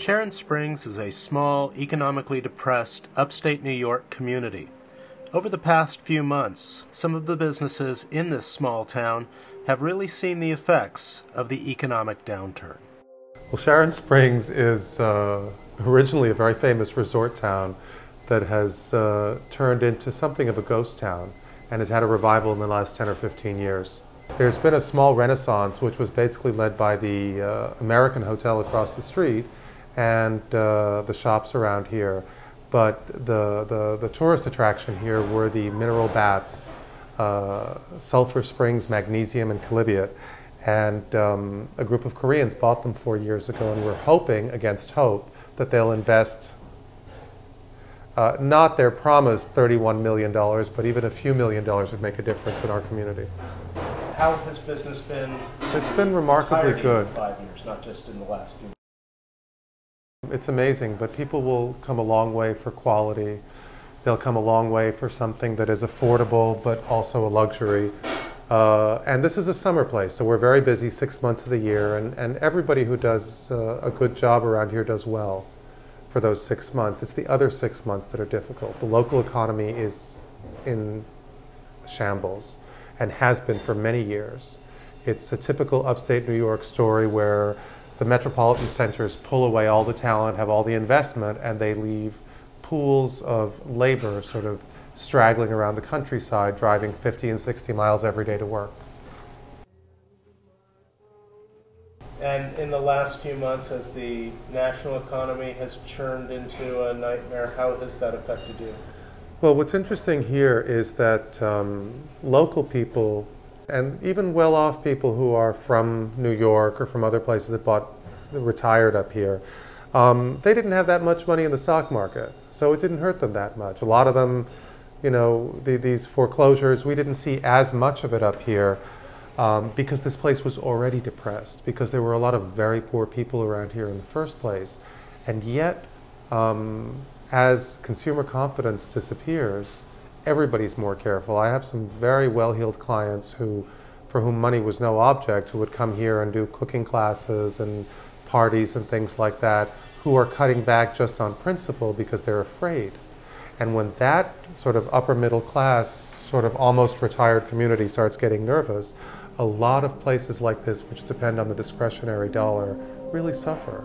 Sharon Springs is a small, economically depressed, upstate New York community. Over the past few months, some of the businesses in this small town have really seen the effects of the economic downturn. Well, Sharon Springs is originally a very famous resort town that has turned into something of a ghost town and has had a revival in the last 10 or 15 years. There's been a small renaissance which was basically led by the American Hotel across the street and the shops around here. But the tourist attraction here were the mineral baths, Sulphur Springs, Magnesium, and Chalybeate. And a group of Koreans bought them 4 years ago, and we're hoping, against hope, that they'll invest not their promised $31 million, but even a few $1,000,000 would make a difference in our community. How has business been? It's been remarkably good. 5 years, not just in the last few. It's amazing, but people will come a long way for quality. They'll come a long way for something that is affordable, but also a luxury. And this is a summer place, so we're very busy 6 months of the year, and everybody who does a good job around here does well for those 6 months. It's the other 6 months that are difficult. The local economy is in shambles and has been for many years. It's a typical upstate New York story where the metropolitan centers pull away all the talent, have all the investment, and they leave pools of labor sort of straggling around the countryside, driving 50 and 60 miles every day to work. And in the last few months, as the national economy has churned into a nightmare, how has that affected you? Well, what's interesting here is that local people, and even well-off people who are from New York or from other places that retired up here, they didn't have that much money in the stock market, so it didn't hurt them that much. A lot of them, you know, these foreclosures, we didn't see as much of it up here because this place was already depressed, because there were a lot of very poor people around here in the first place. And yet, as consumer confidence disappears, everybody's more careful. I have some very well-heeled clients for whom money was no object, who would come here and do cooking classes and parties and things like that, who are cutting back just on principle because they're afraid. And when that sort of upper middle class, sort of almost retired community starts getting nervous, a lot of places like this, which depend on the discretionary dollar, really suffer.